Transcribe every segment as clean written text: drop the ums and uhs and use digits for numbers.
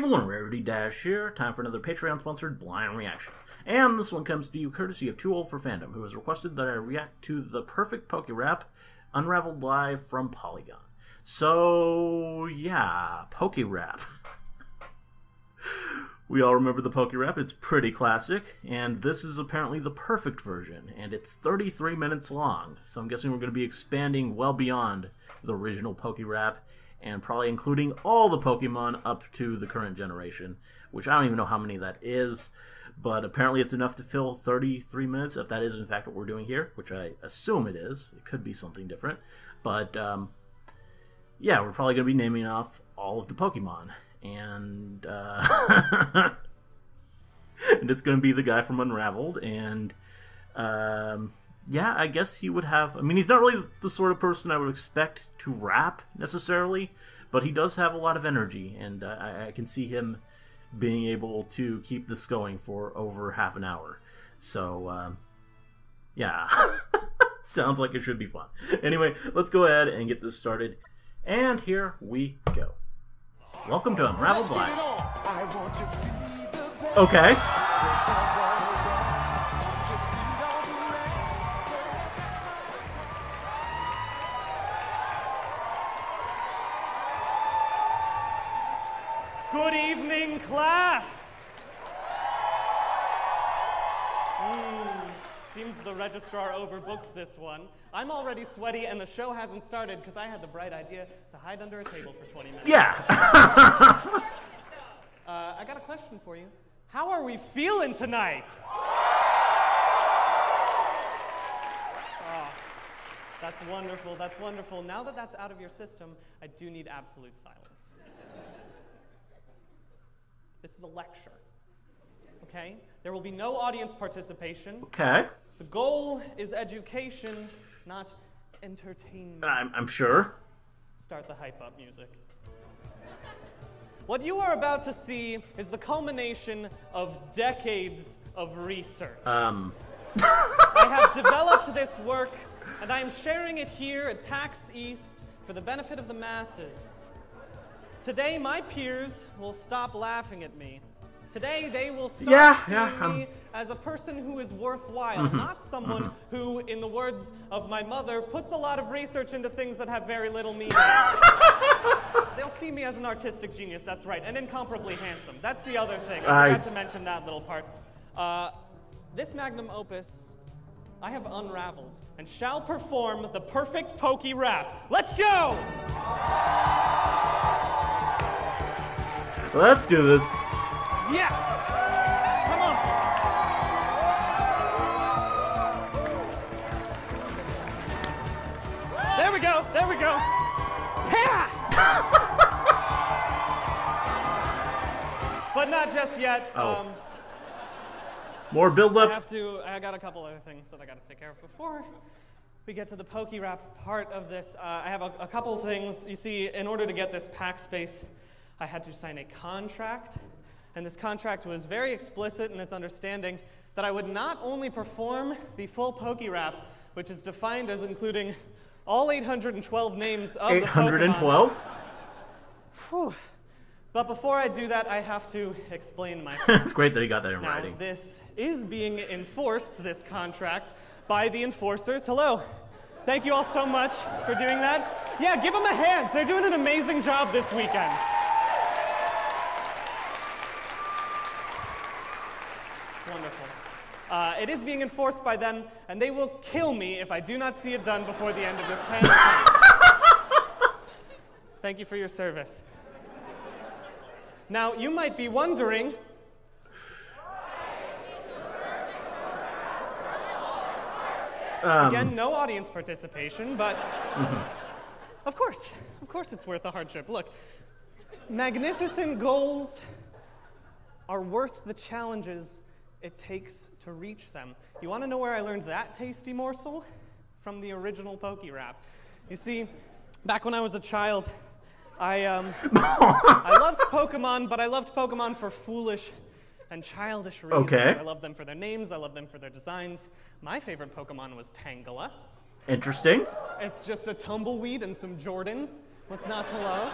Evil and Rarity Dash here. Time for another Patreon-sponsored blind reaction. And this one comes to you courtesy of Too Old for Fandom, who has requested that I react to the Perfect PokeRap Unraveled live from Polygon. So, yeah, PokeRap. We all remember the PokeRap. It's pretty classic, and this is apparently the perfect version, and it's 33 minutes long. So I'm guessing we're going to be expanding well beyond the original PokeRap, and probably including all the Pokemon up to the current generation, which I don't even know how many that is, but apparently it's enough to fill 33 minutes, if that is in fact what we're doing here, which I assume it is. It could be something different, but yeah, we're probably going to be naming off all of the Pokemon, and and it's going to be the guy from Unraveled, and yeah, I guess he would have... I mean, he's not really the sort of person I would expect to rap, necessarily, but he does have a lot of energy, and I can see him being able to keep this going for over half an hour. So, yeah. Sounds like it should be fun. Anyway, let's go ahead and get this started, and here we go. Welcome to Unraveled Live. Okay. Good evening, class! Seems the registrar overbooked this one. I'm already sweaty and the show hasn't started because I had the bright idea to hide under a table for 20 minutes. Yeah! I got a question for you. How are we feeling tonight? Oh, that's wonderful, that's wonderful. Now that that's out of your system, I do need absolute silence. This is a lecture, okay? There will be no audience participation. Okay. The goal is education, not entertainment. I'm sure. Start the hype up music. What you are about to see is the culmination of decades of research. I have developed this work, and I am sharing it here at PAX East for the benefit of the masses. Today, my peers will stop laughing at me. Today, they will start seeing me as a person who is worthwhile, not someone who, in the words of my mother, puts a lot of research into things that have very little meaning. They'll see me as an artistic genius, that's right, and incomparably handsome. That's the other thing. I forgot to mention that little part. This magnum opus, I have unraveled and shall perform the perfect PokeRap. Let's go! Let's do this. Yes! Come on! There we go! There we go! Ha! But not just yet. Oh. More build-up. I got a couple other things that I got to take care of before we get to the PokeRap part of this. I have a couple things. You see, in order to get this pack space, I had to sign a contract, and this contract was very explicit in its understanding that I would not only perform the full PokeRap, which is defined as including all 812 names of 812? Whew. But before I do that, I have to explain my It's great that he got that in writing. This is being enforced, this contract, by the enforcers. Hello. Thank you all so much for doing that. Yeah, give them a hand. They're doing an amazing job this weekend. Wonderful. It is being enforced by them, and they will kill me if I do not see it done before the end of this panel. Thank you for your service. Now, you might be wondering, again, no audience participation, but of course it's worth the hardship. Look, magnificent goals are worth the challenges it takes to reach them. You want to know where I learned that tasty morsel? From the original PokeRap. You see, back when I was a child, I loved Pokemon, but I loved Pokemon for foolish and childish reasons. Okay. I loved them for their names, I loved them for their designs. My favorite Pokemon was Tangela. Interesting. It's just a tumbleweed and some Jordans. What's not to love?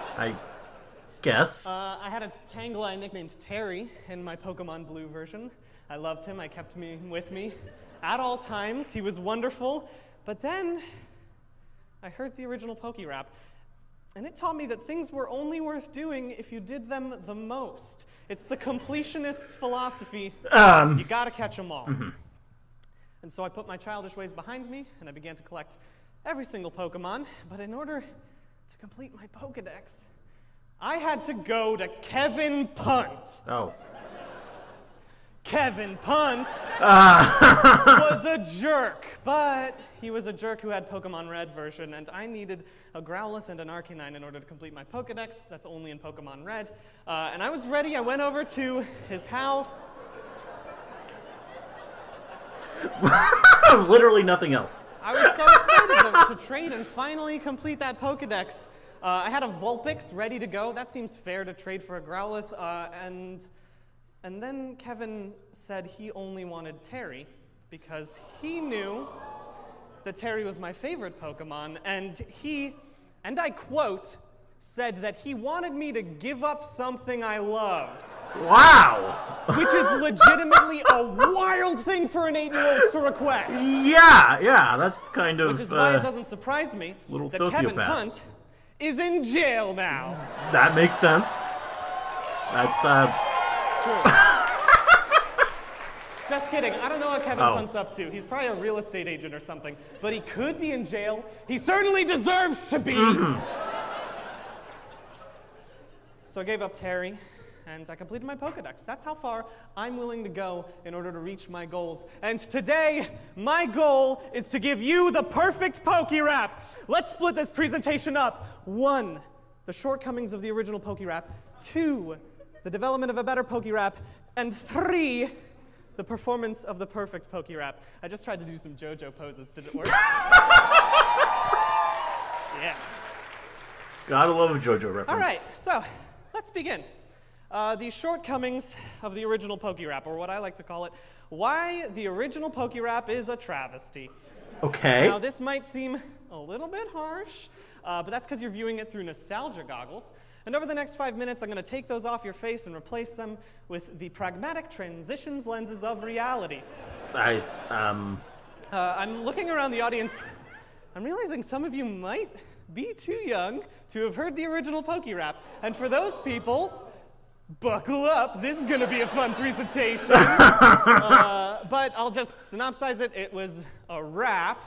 guess. I had a Tangela nicknamed Terry in my Pokemon Blue version. I loved him. I kept him with me at all times. He was wonderful. But then I heard the original PokeRap, and it taught me that things were only worth doing if you did them the most. It's the completionist's philosophy. You gotta catch them all. And so I put my childish ways behind me, and I began to collect every single Pokemon. But in order to complete my Pokedex, I had to go to Kevin Punt. Oh. Kevin Punt was a jerk, but he was a jerk who had Pokemon Red version, and I needed a Growlithe and an Arcanine in order to complete my Pokedex. That's only in Pokemon Red. And I was ready. I went over to his house. Literally nothing else. I was so excited to trade and finally complete that Pokedex. I had a Vulpix ready to go. That seems fair to trade for a Growlithe, and then Kevin said he only wanted Terry because he knew that Terry was my favorite Pokemon, and he, and I quote, said that he wanted me to give up something I loved. Wow! Which is legitimately a wild thing for an 8-year-old to request. Yeah, that's kind of... Which is why it doesn't surprise me that sociopath. Kevin Punt is in jail now. That makes sense. That's, True. Just kidding. I don't know what Kevin Punt's up to. He's probably a real estate agent or something. But he could be in jail. He certainly deserves to be. So I gave up Terry, and I completed my Pokedex. That's how far I'm willing to go in order to reach my goals. And today, my goal is to give you the perfect PokeRap. Let's split this presentation up. 1, the shortcomings of the original PokeRap. 2, the development of a better PokeRap. And 3, the performance of the perfect PokeRap. I just tried to do some JoJo poses. Did it work? Yeah. Gotta love a JoJo reference. All right, so let's begin. The shortcomings of the original PokeRap, or what I like to call it, why the original PokeRap is a travesty. Okay. Now, this might seem a little bit harsh, but that's because you're viewing it through nostalgia goggles. And over the next 5 minutes, I'm going to take those off your face and replace them with the pragmatic transitions lenses of reality. I'm looking around the audience. I'm realizing some of you might be too young to have heard the original PokeRap. And for those people, buckle up. This is going to be a fun presentation. But I'll just synopsize it. It was a rap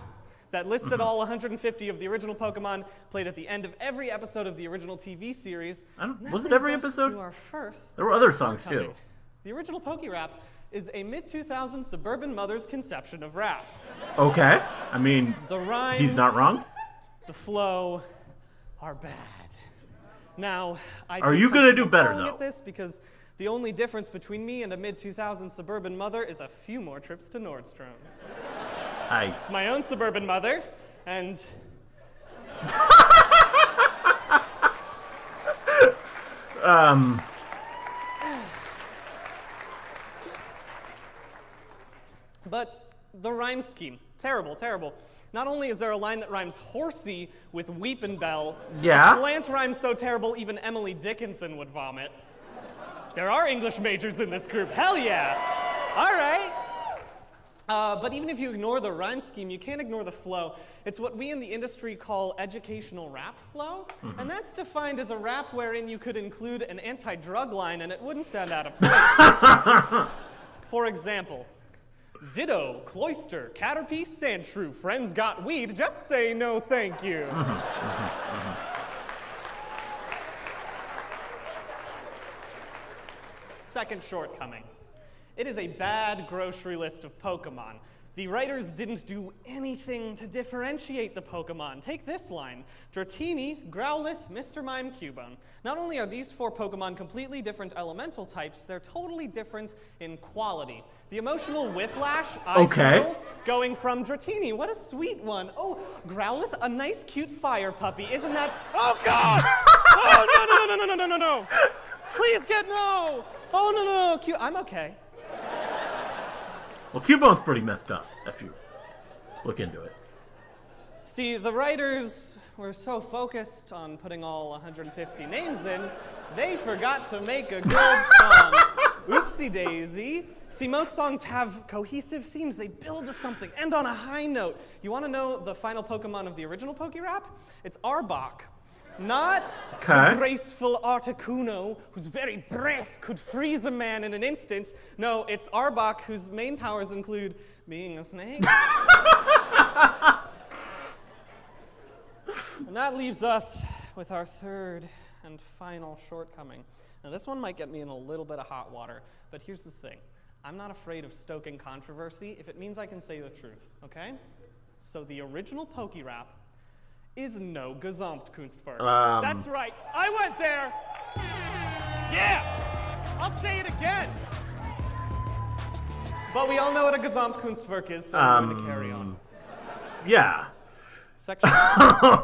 that listed all 150 of the original Pokemon, played at the end of every episode of the original TV series. Was it every episode? To our first there were other songs too. The original PokeRap is a mid-2000s suburban mother's conception of rap. Okay. I mean, the rhymes, he's not wrong. The flow are bad. Now, are you going to do better, though? At this because the only difference between me and a mid-2000s suburban mother is a few more trips to Nordstrom's. It's my own suburban mother, and... But the rhyme scheme, terrible, terrible. Not only is there a line that rhymes horsey with weepin' bell, yeah. The slant rhymes so terrible even Emily Dickinson would vomit. There are English majors in this group, hell yeah! All right. But even if you ignore the rhyme scheme, you can't ignore the flow. It's what we in the industry call educational rap flow, and that's defined as a rap wherein you could include an anti-drug line and it wouldn't sound out of place. For example, Ditto, Cloyster, Caterpie, Sandshrew, friends got weed, just say no thank you. Second shortcoming. It is a bad grocery list of Pokemon. The writers didn't do anything to differentiate the Pokemon. Take this line: Dratini, Growlithe, Mr. Mime, Cubone. Not only are these 4 Pokemon completely different elemental types, they're totally different in quality. The emotional whiplash I feel going from Dratini, what a sweet one. Oh, Growlithe, a nice cute fire puppy. Isn't that, oh God! Oh, no. Please get no. Oh, no. I'm okay. Well, Cubone's pretty messed up, if you look into it. See, the writers were so focused on putting all 150 names in They forgot to make a good song. Oopsie daisy. See, most songs have cohesive themes. They build to something, end on a high note. You want to know the final Pokemon of the original PokeRap? It's Arbok. Not the graceful Articuno, whose very breath could freeze a man in an instant. No, it's Arbok, whose main powers include being a snake. And that leaves us with our third and final shortcoming. Now, this one might get me in a little bit of hot water, but here's the thing. I'm not afraid of stoking controversy if it means I can say the truth, okay? So the original PokeRap is no Gesamtkunstwerk. That's right, I went there! Yeah! I'll say it again! But we all know what a Gesamtkunstwerk is, so I'm going to carry on. Yeah. Section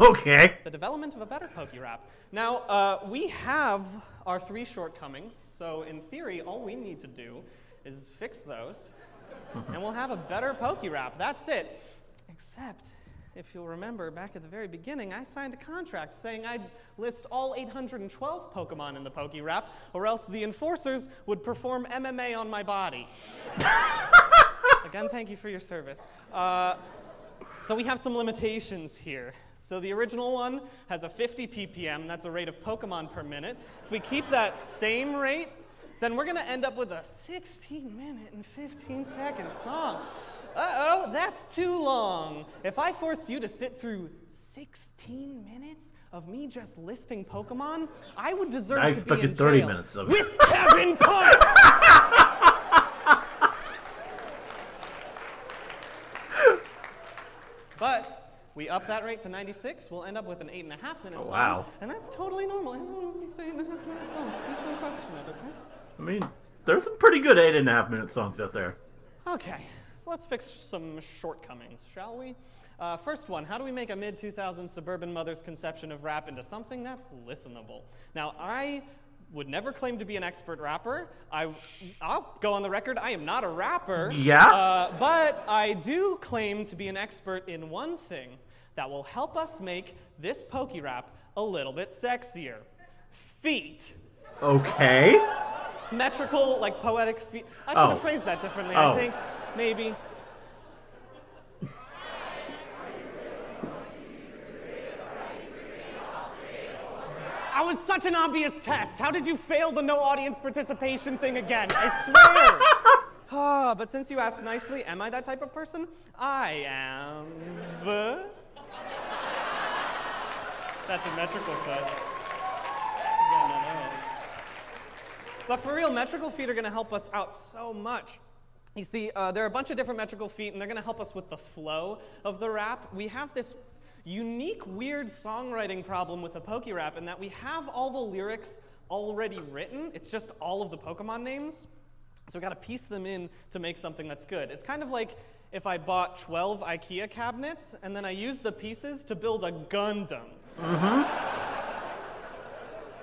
okay. The development of a better PokeRap. Now, we have our 3 shortcomings, so in theory, all we need to do is fix those, and we'll have a better PokeRap. That's it. Except, if you'll remember, back at the very beginning, I signed a contract saying I'd list all 812 Pokemon in the PokeRap, or else the enforcers would perform MMA on my body. Again, thank you for your service. So we have some limitations here. So the original one has a 50 ppm, that's a rate of Pokemon per minute. If we keep that same rate, then we're gonna end up with a 16-minute and 15-second song. Uh-oh, that's too long. If I forced you to sit through 16 minutes of me just listing Pokemon, I would deserve to be in jail. I expected 30 minutes of it. With Kevin Punt! But we up that rate to 96, we'll end up with an 8.5-minute song. Wow. And that's totally normal. Everyone listens to 8.5-minute songs. Please don't question it, okay? I mean, there's some pretty good 8.5-minute songs out there. Okay, so let's fix some shortcomings, shall we? First one, how do we make a mid-2000s suburban mother's conception of rap into something that's listenable? Now, I would never claim to be an expert rapper. I'll go on the record, I am not a rapper. Yeah? But I do claim to be an expert in one thing that will help us make this PokeRap a little bit sexier. Feet. Okay. Metrical, like poetic feet. I should have phrased that differently, I think. Maybe. That was such an obvious test. How did you fail the no audience participation thing again? I swear. But since you asked nicely, am I that type of person? I am. That's a metrical foot. But for real, metrical feet are going to help us out so much. You see, there are a bunch of different metrical feet, and they're going to help us with the flow of the rap. We have this unique, weird songwriting problem with the PokeRap in that we have all the lyrics already written. It's just all of the Pokemon names. So we got to piece them in to make something that's good. It's kind of like if I bought 12 IKEA cabinets and then I used the pieces to build a Gundam.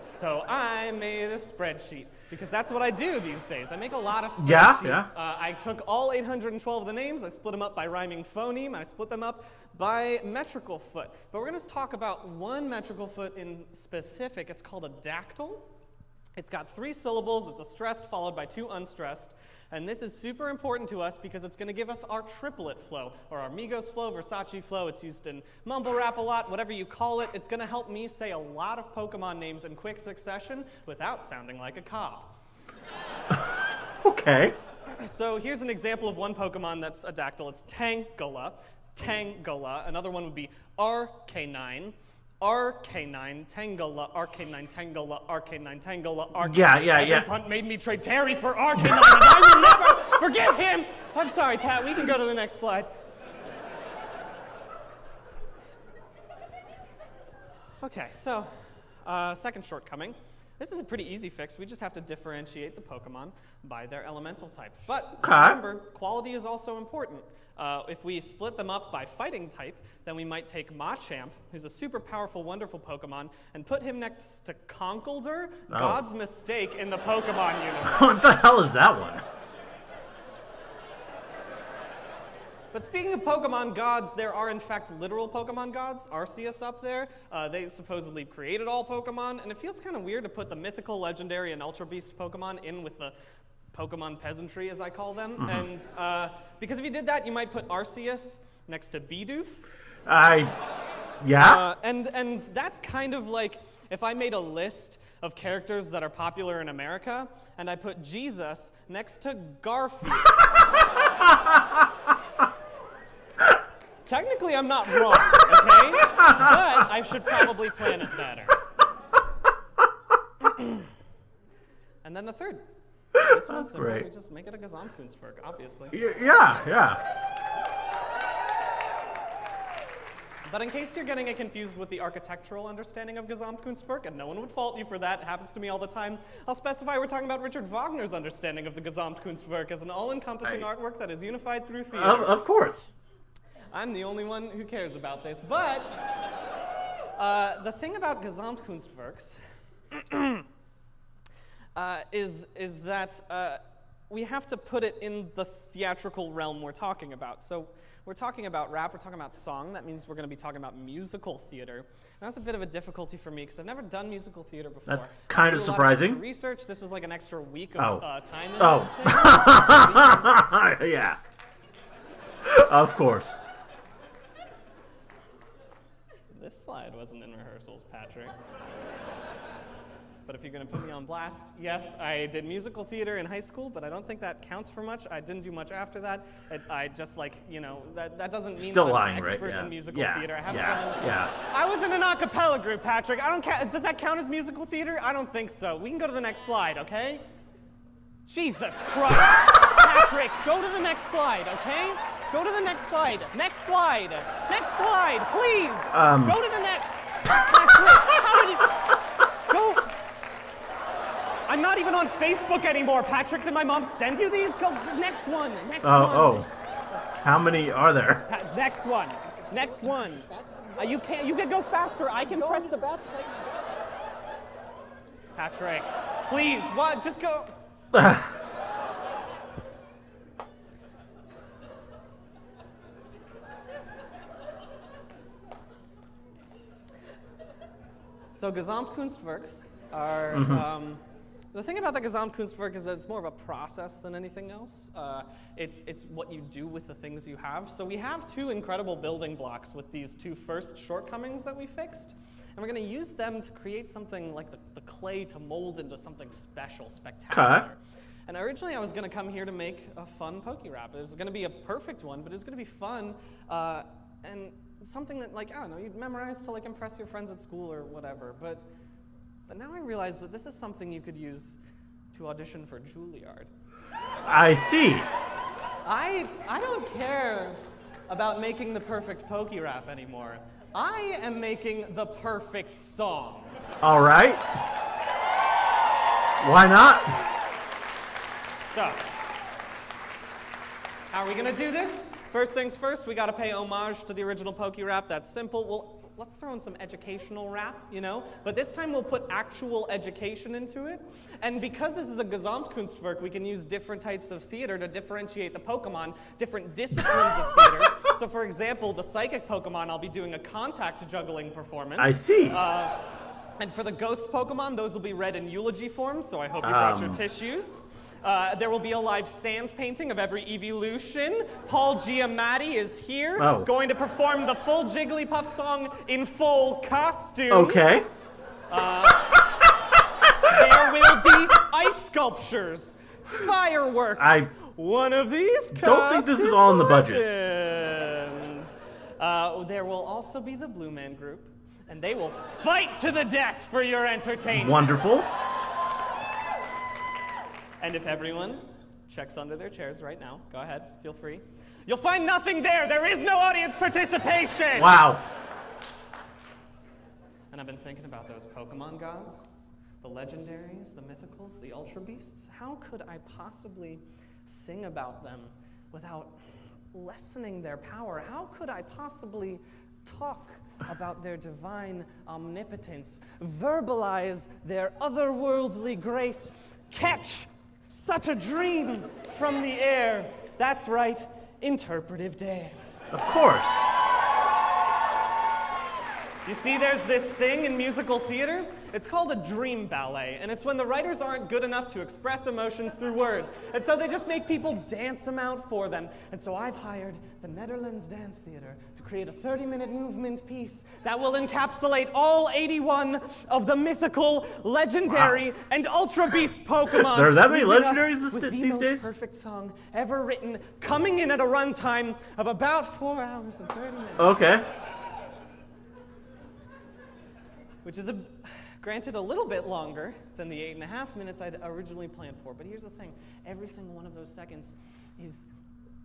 So I made a spreadsheet, because that's what I do these days. I make a lot of spreadsheets. Yeah. I took all 812 of the names, I split them up by rhyming phoneme, I split them up by metrical foot. But we're going to talk about one metrical foot in specific. It's called a dactyl. It's got 3 syllables, it's a stressed followed by 2 unstressed. And this is super important to us because it's going to give us our triplet flow, or our Migos flow, Versace flow. It's used in mumble rap a lot, whatever you call it. It's going to help me say a lot of Pokemon names in quick succession without sounding like a cop. Okay. So here's an example of one Pokemon that's a dactyl. It's Tangela. Tangela. Another one would be RK9. RK9, Tangela, RK9, Tangela, RK9, Tangela, RK9. Yeah. Kevin Punt made me trade Terry for RK9, and I will never forgive him! I'm sorry, Pat, we can go to the next slide. Okay, so, second shortcoming. This is a pretty easy fix. We just have to differentiate the Pokemon by their elemental type. But remember, quality is also important. If we split them up by fighting type, then we might take Machamp, who's a super powerful, wonderful Pokemon, and put him next to Conkeldurr, God's mistake in the Pokemon universe. What the hell is that one? But speaking of Pokemon gods, there are in fact literal Pokemon gods. Arceus up there. They supposedly created all Pokemon, and it feels kind of weird to put the mythical, legendary, and Ultra Beast Pokemon in with the Pokemon peasantry, as I call them. And because if you did that, you might put Arceus next to Bidoof. Yeah. And that's kind of like if I made a list of characters that are popular in America, and I put Jesus next to Garfield. Technically, I'm not wrong, okay? But I should probably plan it better. And then the third. This one's simple. We just make it a Gesamtkunstwerk, obviously. Yeah. But in case you're getting it confused with the architectural understanding of Gesamtkunstwerk, and no one would fault you for that, it happens to me all the time, I'll specify we're talking about Richard Wagner's understanding of the Gesamtkunstwerk as an all-encompassing artwork that is unified through theater. Of course. I'm the only one who cares about this, but the thing about Gesamtkunstwerks is that we have to put it in the theatrical realm we're talking about. So we're talking about rap, we're talking about song. That means we're going to be talking about musical theater. And that's a bit of a difficulty for me because I've never done musical theater before. That's kind of surprising. Research. This was like an extra week of time in this thing. Yeah. Of course. This slide wasn't in rehearsals, Patrick. But if you're going to put me on blast, yes, I did musical theater in high school, but I don't think that counts for much. I didn't do much after that. I just like, you know, that doesn't mean Still that lying, I'm an expert right? in musical theater. I haven't done it. Yeah. I was in an a cappella group, Patrick. I don't does that count as musical theater? I don't think so. We can go to the next slide, okay? Jesus Christ. Patrick, go to the next slide, okay? Go to the next slide. Next slide. Next slide, please. Go to the next. Patrick, how did you... Go. I'm not even on Facebook anymore, Patrick. Did my mom send you these? Go, next one. Next one. Oh. How many are there? Next one. Next one. You can go faster. I can press the button. Patrick, please. What? Just go. So Gesamtkunstwerks are, the thing about the Gesamtkunstwerk is that it's more of a process than anything else. It's what you do with the things you have. So we have two incredible building blocks with these two first shortcomings that we fixed. And we're going to use them to create something like the clay to mold into something special, spectacular. Okay. And originally I was going to come here to make a fun PokeRap. It was going to be a perfect one, but it was going to be fun. And something that, like, I don't know, you'd memorize to, like, impress your friends at school or whatever. But now I realize that this is something you could use to audition for Juilliard. I see. I don't care about making the perfect PokeRap anymore. I am making the perfect song. All right. Why not? So, how are we going to do this? First things first, we got to pay homage to the original PokeRap. That's simple. Well, let's throw in some educational rap, you know? But this time we'll put actual education into it. And because this is a Gesamtkunstwerk, we can use different types of theater to differentiate the Pokemon, different disciplines of theater. So for example, the Psychic Pokemon, I'll be doing a contact juggling performance. I see. And for the Ghost Pokemon, those will be read in eulogy form, so I hope you brought your tissues. There will be a live sand painting of every evolution. Paul Giamatti is here, going to perform the full Jigglypuff song in full costume. Okay. There will be ice sculptures, fireworks. One of these cups don't think this is all in the budget. There will also be the Blue Man Group, and they will fight to the death for your entertainment. Wonderful. And if everyone checks under their chairs right now, go ahead, feel free. You'll find nothing there. There is no audience participation. Wow. And I've been thinking about those Pokemon gods, the legendaries, the mythicals, the Ultra Beasts. How could I possibly sing about them without lessening their power? How could I possibly talk about their divine omnipotence, verbalize their otherworldly grace, catch such a dream from the air? That's right, interpretive dance. Of course. You see, there's this thing in musical theater. It's called a dream ballet, and it's when the writers aren't good enough to express emotions through words, and so they just make people dance them out for them. And so I've hired the Netherlands Dance Theater to create a 30-minute movement piece that will encapsulate all 81 of the mythical, legendary, and ultra beast Pokemon. There are that many leaving legendaries us with these the days? most perfect song ever written, coming in at a runtime of about 4 hours and 30 minutes. Okay. Which is, granted, a little bit longer than the 8.5 minutes I'd originally planned for. But here's the thing. Every single one of those seconds is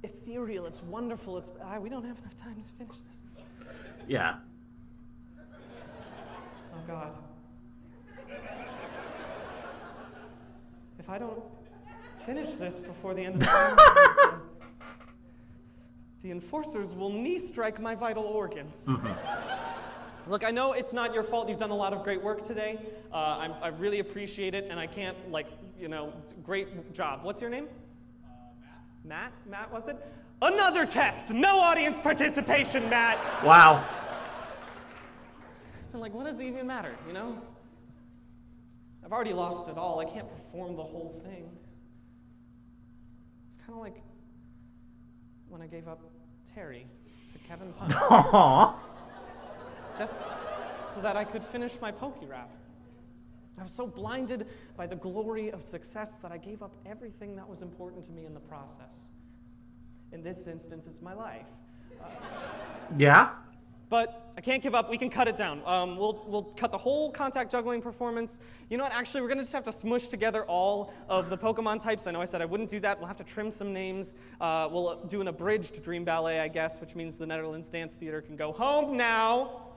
ethereal. It's wonderful. It's we don't have enough time to finish this. Yeah. Oh, God. If I don't finish this before the end of the time, the enforcers will knee strike my vital organs. Look, I know it's not your fault. You've done a lot of great work today. I really appreciate it, and I can't, great job. What's your name? Matt. Matt, was it? Another test! No audience participation, Matt! Wow. And what does it even matter, you know? I've already lost it all. I can't perform the whole thing. It's kind of like when I gave up Terry to Kevin Punt. Aww. Just so that I could finish my PokeRap. I was so blinded by the glory of success that I gave up everything that was important to me in the process. In this instance, it's my life. Yeah? But I can't give up. We can cut it down. We'll cut the whole contact juggling performance. You know what? Actually, we're going to just have to smush together all of the Pokemon types. I know I said I wouldn't do that. We'll have to trim some names. We'll do an abridged Dream Ballet, I guess, which means the Netherlands Dance Theater can go home now.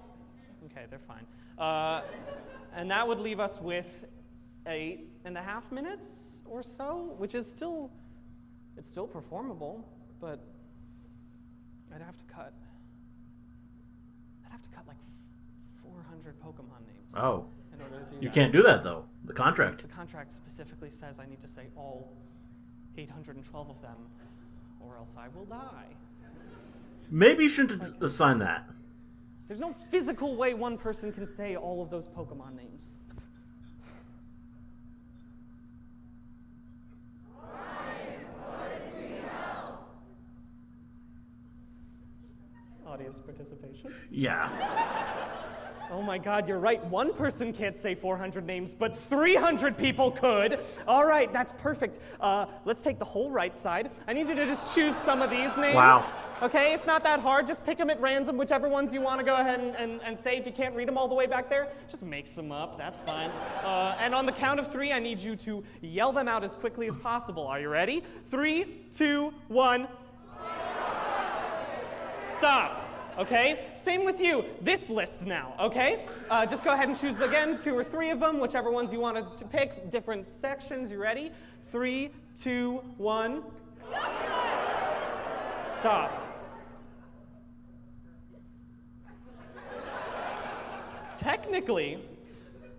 Okay, they're fine. And that would leave us with 8.5 minutes or so, which is still, it's still performable, but I'd have to cut like 400 Pokemon names. Oh. In order to do You that. can't do that, though. The contract. The contract specifically says I need to say all 812 of them, or else I will die. Maybe you shouldn't assign that. There's no physical way one person can say all of those Pokemon names. Audience participation? Yeah. Oh my God, you're right. One person can't say 400 names, but 300 people could. All right, that's perfect. Let's take the whole right side. I need you to just choose some of these names. Wow. Okay, it's not that hard. Just pick them at random, whichever ones you want to go ahead and say. If you can't read them all the way back there, just make some up. That's fine. And on the count of 3, I need you to yell them out as quickly as possible. Are you ready? 3, 2, 1. Stop. Okay? Same with you. This list now, okay? Just go ahead and choose again 2 or 3 of them, whichever ones you want to pick. Different sections. You ready? 3, 2, 1. Stop. Technically,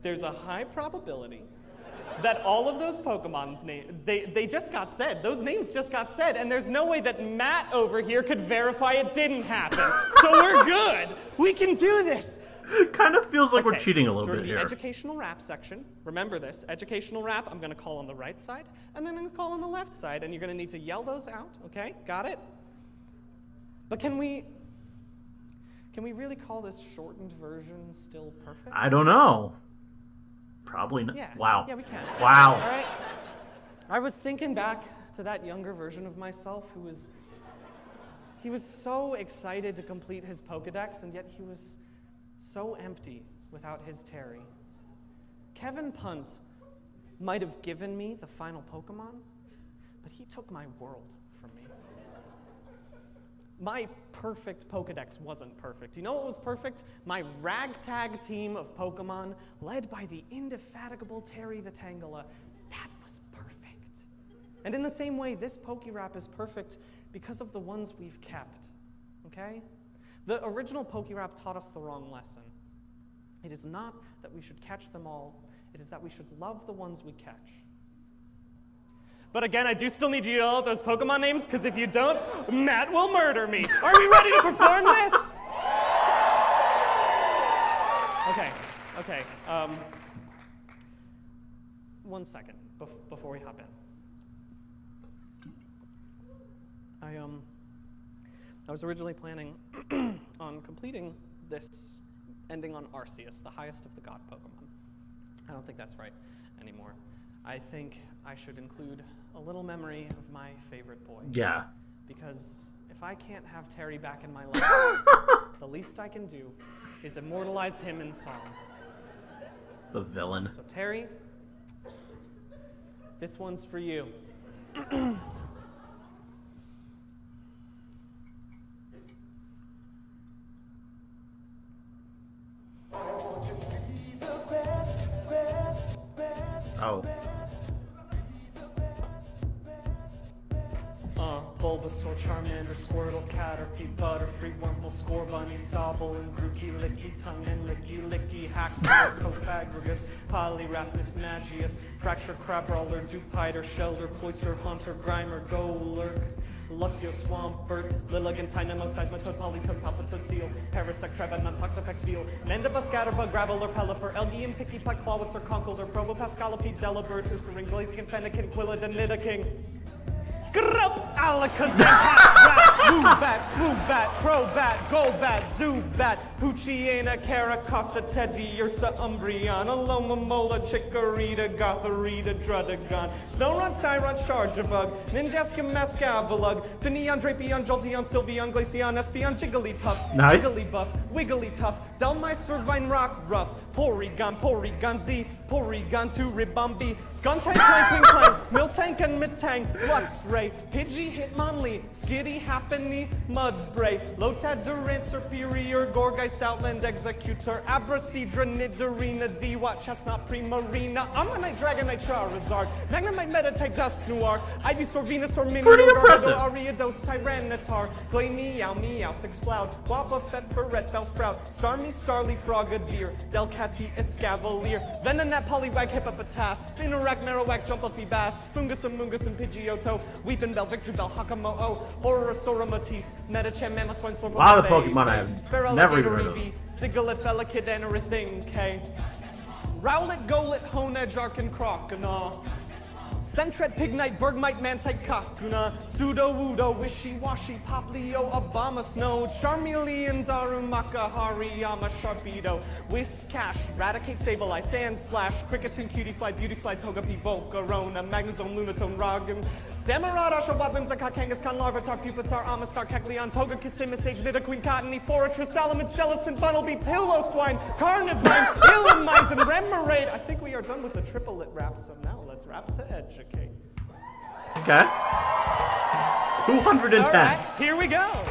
there's a high probability that all of those Pokemon's names, they just got said. Those names just got said, and there's no way that Matt over here could verify it didn't happen. So we're good. We can do this. It kind of feels like we're cheating a little bit During here. the educational rap section, remember this, educational rap, I'm gonna call on the right side, and then I'm gonna call on the left side, and you're gonna need to yell those out, okay? Got it? But can we really call this shortened version still perfect? I don't know. Probably not. Yeah. Wow. Yeah, we can. Wow. All right. I was thinking back to that younger version of myself he was so excited to complete his Pokedex, and yet he was so empty without his Terry. Kevin Punt might have given me the final Pokemon, but he took my world from me. My perfect Pokedex wasn't perfect. You know what was perfect? My ragtag team of Pokemon, led by the indefatigable Terry the Tangela. That was perfect. And in the same way, this PokeRap is perfect because of the ones we've kept, okay? The original PokeRap taught us the wrong lesson. It is not that we should catch them all, it is that we should love the ones we catch. But again, I do still need you to know those Pokemon names, because if you don't, Matt will murder me. Are we ready to perform this? Okay. 1 second before we hop in. I was originally planning on completing this ending on Arceus, the highest of the god Pokemon. I don't think that's right anymore. I think I should include a little memory of my favorite boy. Yeah. Because if I can't have Terry back in my life, the least I can do is immortalize him in song. The villain. So Terry, this one's for you. Oh. Bulbasaur, Charmander, Squirtle, Caterpie, Butterfree, Wurmple, Scorbunny, Sobble, and Grookey, Licky, Tongue, and Licky, Haxorus, Cophagragus, Poliwrath, Mismagius, Fracture, Crabrawler, Dupiter, Shelter, Cloyster, Haunter, Grimer, Golurk, Luxio, Swampert, Lilligant, Tynamo, Seismitoad, Polytoad, Palpitoad, Seal, Parasect, Trevenant, Toxapex, Veal, Mandibus, Scatterbug, Graveler, Pelipper, Elgium, Picky-Pike, Clawitzer, Conkeldurr, Probopascalopede, Delibird, Usering, Blaziken, Fennekin, Quillid, and Nidoking. Skrup, Alakazam, Woobat, Swoobat, Crobat, Golbat, Zubat, Poochiana, Caracosta, Teddy, Ursa, Umbreon, Aloma, Mola, Chikorita, Gotharita, Drudagon, Snorunt, Tyrant, Charjabug, Ninjaska, Mascavalug, Finneon, Drapion, Jolteon, Sylveon, Glaceon, Espeon, Jigglypuff, Nice. Jigglybuff, Wigglytuff, Delmeister, Vine Rock, Ruff, Porygon Z, Porygon 2, Ribombee, Skuntank, Clanking Clank, Miltank and Mittank, Luxray, Pidgey, Hitmonlee, Skitty, Happiny, Mudbray, Lotad, Durant, Superior, Gorgeist, Outland, Executor, Abrasidra, Nidorina, Dewat, Chestnut, Primarina, Ammonite, Dragonite, Charizard, Magnemite, Meditite, Dusknoir, Ivysaur, Venusaur, Minior, Ariados, Tyranitar, Glameow, Meowth, Exploud, Wobbuffet, Ferret, Bellsprout, Starmie, Starly, Frogadier, Delcatty, Escavalier, Venonat, Poliwag, Hippopotas, Spinarak, Marowak, Jumpluffy Bass, Fungus, Mungus, and Pidgeotto, Weepin' Bell, Victory Bell, Hakamo-O, Aurosora, Matisse, Metacham, Mammoth, Swine, A lot of Pokemon I have never even heard of. Sigilyph, Elekid, and everything, K. Rowlet, Golett, Honedge, Arcan, Croconaw. Sentret, Pignite, Bergmite, Mantite, Kakuna, Pseudo-Wudo, Wishy-Washy, Poplio, Abomasnow, Charmeleon, Darumaka, Hariyama, Sharpedo, Whiscash, Raticate, Sableye, Sandslash, Cricketune, Cutiefly, Beautyfly, Togepi, Volcarona, Magnezone, Lunatone, Ragam, Samurott, Oshawott, Whimsicott, Kangaskhan, Larvitar, Pupitar, Amistar, Kecleon, Toga, Kissimmee, Sage, Nidoqueen, Cottony, Forretress, Salamence, Jellicent, Funnelby, Pillowswine, Carnivine, Illumise, Remoraid. I think we are done with the triplet rap, so now let's rap to educate. Okay. 210. All right, here we go.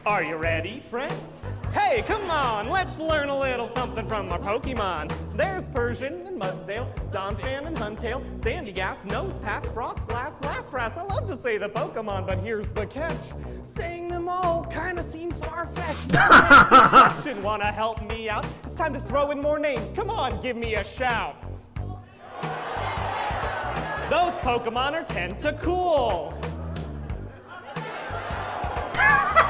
Are you ready, friends? Hey, come on, let's learn a little something from our Pokemon. There's Persian and Mudsdale, Donphan and Huntail, Sandygast, Nosepass, Frostlass, Lapras. I love to say the Pokemon, but here's the catch. Saying them all kinda seems far-fetched. Question, wanna help me out? It's time to throw in more names. Come on, give me a shout. Those Pokemon are Tentacool.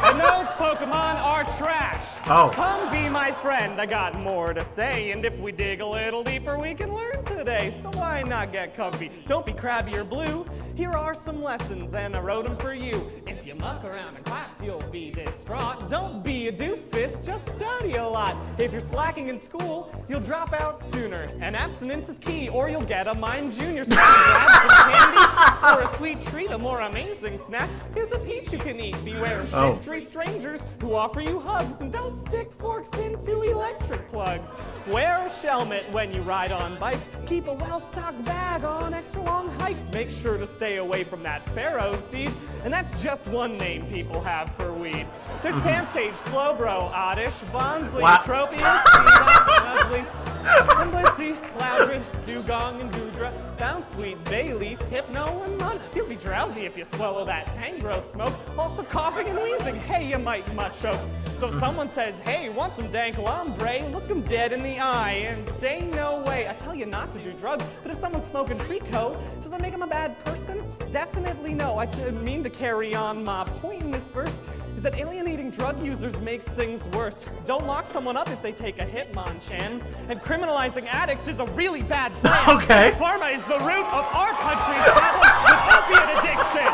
And those Pokemon are trash. Oh. Come be my friend, I got more to say. And if we dig a little deeper, we can learn today. So why not get comfy? Don't be crabby or blue. Here are some lessons, and I wrote them for you. If you muck around in class, you'll be distraught. Don't be a doofus, just study a lot. If you're slacking in school, you'll drop out sooner. And abstinence is key, or you'll get a Mime Junior. So grab some candy for a sweet treat. A more amazing snack is a peach you can eat. Beware of shifty strangers who offer you hugs, and don't stick forks into electric plugs. Wear a helmet when you ride on bikes. Keep a well-stocked bag on extra long hikes. Make sure to stay away from that Pharaoh seed, and that's just one name people have for weed. There's Pansage, Slowbro, Oddish, Bonsly, Tropius, Seedot, Nuzleaf, And Blissey, Loudred, Dugong, and Goodra, found sweet bay leaf, hypno, and mun. You'll be drowsy if you swallow that tangrowth smoke. Also coughing and wheezing, hey, you might much choke. So if someone says, hey, want some dank ombre, look them dead in the eye and say no way. I tell you not to do drugs, but if someone's smoking Trico, does that make them a bad person? Definitely no. I mean to carry on. My point in this verse is that alienating drug users makes things worse. Don't lock someone up if they take a Hitmonchan, and criminalizing addicts is a really bad plan. Okay. Pharma is the root of our country's problem with opiate addiction.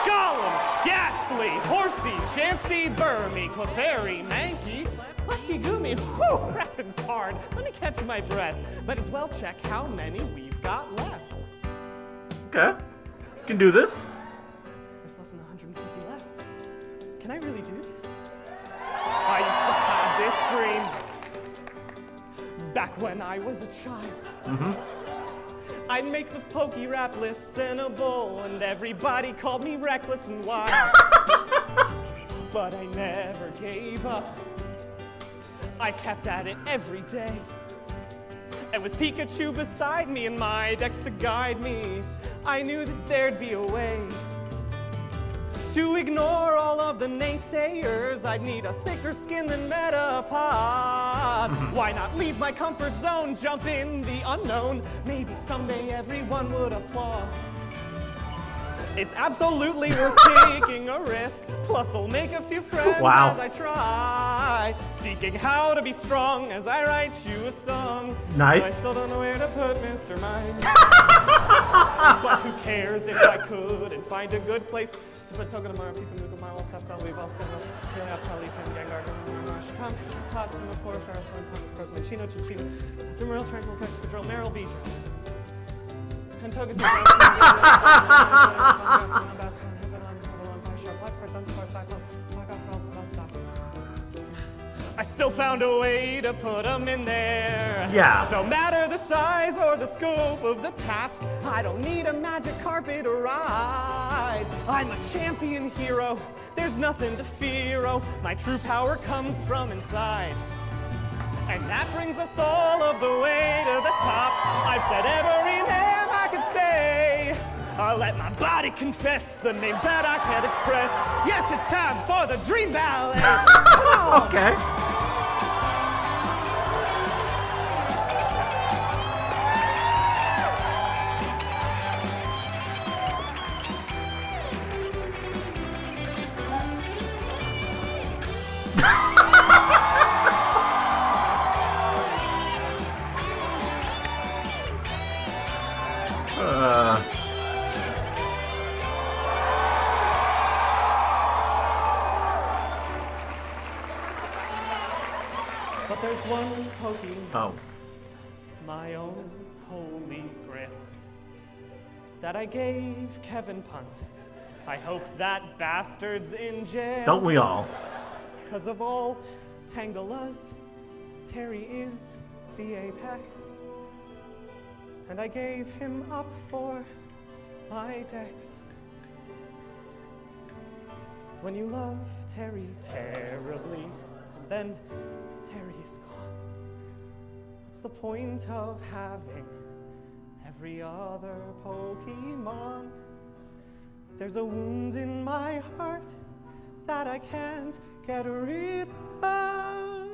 Gollum, Ghastly, Horsey, Chansey, Burmy, Clefairy, Mankey, Klefki, Goomy. Whew, rapping's hard. Let me catch my breath. Might as well check how many we've got left. Okay. Can do this. There's less than 150 left. Can I really do this? I used to have this dream back when I was a child. I'd make the PokeRap listenable, and everybody called me reckless and wild. But I never gave up. I kept at it every day. And with Pikachu beside me and my decks to guide me, I knew that there'd be a way to ignore all of the naysayers. I'd need a thicker skin than Metapod. Why not leave my comfort zone, jump in the unknown? Maybe someday everyone would applaud. It's absolutely worth taking a risk. Plus, I'll make a few friends as I try. Seeking how to be strong as I write you a song. Nice. I still don't know where to put Mr. Mind. But who cares if I could and find a good place to put Toga tomorrow. People move a mile, Seftal, we've all seen them. Really up Tally, Fan, Gengar, Marsh, Tom, Tots, and Core, Ferris, Pucks, Pokemon, Chino, Chinchino, Zimmeril, Tranquil, Pex, Control, Meryl, Beach. And Toga, I still found a way to put them in there. Yeah. No matter the size or the scope of the task, I don't need a magic carpet to ride. I'm a champion hero. There's nothing to fear. Oh, my true power comes from inside. And that brings us all of the way to the top. I've said every name I could say. I'll let my body confess the names that I can't express. Yes, it's time for the Dream Ballet. Okay. But there's one Pokemon, Oh. my own holy grail, that I gave Kevin Punt. I hope that bastard's in jail. Don't we all? 'Cause of all Tangalas, Terry is the apex. And I gave him up for my decks. When you love Terry terribly, and then Terry is gone, what's the point of having every other Pokemon? There's a wound in my heart that I can't get rid of.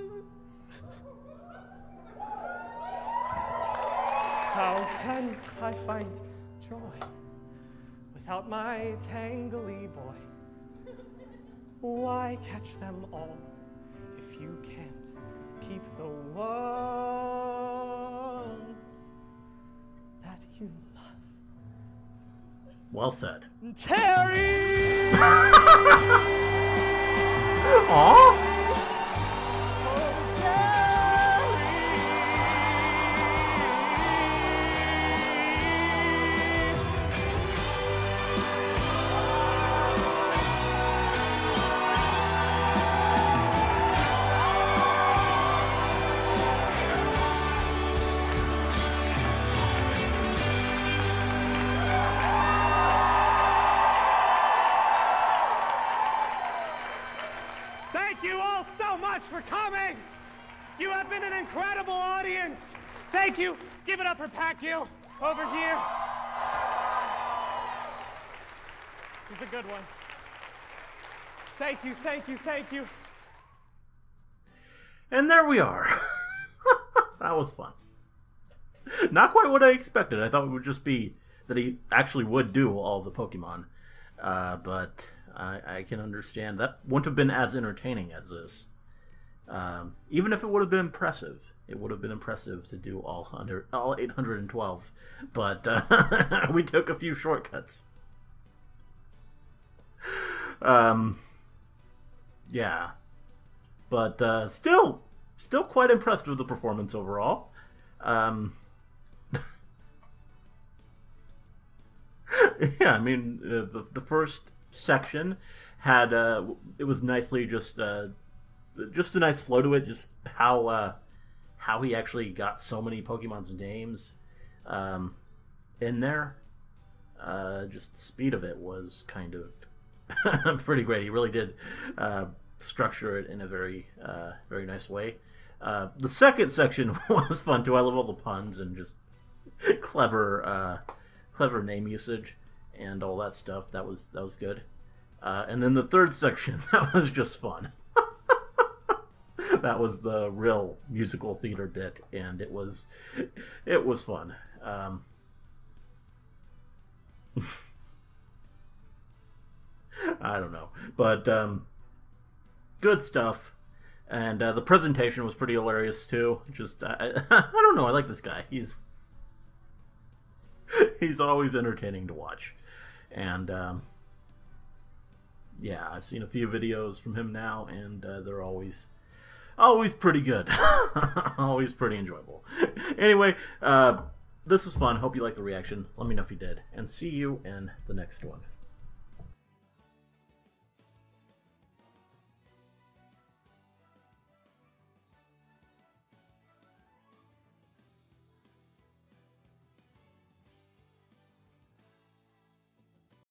How can I find joy without my tangly boy? Why catch them all if you can't keep the ones that you love? Well said. Terry! Aw. Thank you all so much for coming! You have been an incredible audience. Thank you. Give it up for Pat Gill over here. He's a good one. Thank you, thank you, thank you. And there we are. That was fun. Not quite what I expected. I thought it would just be that he actually would do all the Pokemon. But I can understand that wouldn't have been as entertaining as this. Even if it would have been impressive. It would have been impressive to do all 812. But we took a few shortcuts. Yeah. But still quite impressed with the performance overall. Yeah, I mean, the first section had it was nicely just a nice flow to it. Just how he actually got so many Pokemon's names in there. Just the speed of it was kind of pretty great. He really did structure it in a very nice way. The second section was fun too. I love all the puns and just clever name usage and all that stuff. That was good. And then the third section, that was just fun. That was the real musical theater bit, and it was fun. I don't know, but good stuff. And the presentation was pretty hilarious too. Just I don't know. I like this guy. He's always entertaining to watch, and yeah, I've seen a few videos from him now, and they're always pretty good. Always pretty enjoyable. Anyway, this was fun. Hope you liked the reaction. Let me know if you did, and see you in the next one.